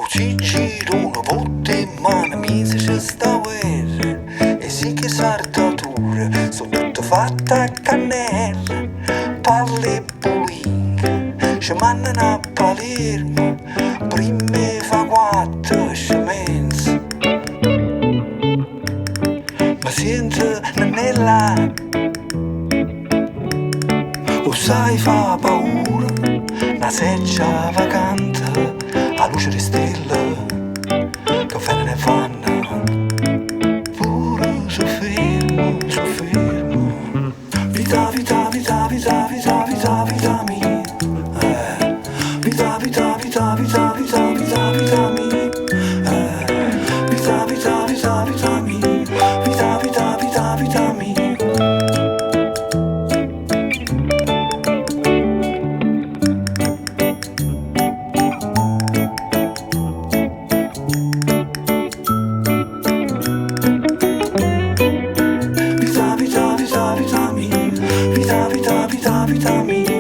Cicciruno botte in mano mise c'è sta guerra e sì che sartature sono tutte fatte a cannella, palle pulite ci mandano a Palermo prime fa quattro scemenze ma senza nella o sai fa paura una seccia vacante a luce di stelle che fanno ne fanno pure soffermo vita vita vita vita vita vita vita mia vita vita vita vita vita vita vita mia vita vita vita vita mia vita vita vita vita mia. Vita, vita, vita, vita, vita, vita, vita, vita, vita,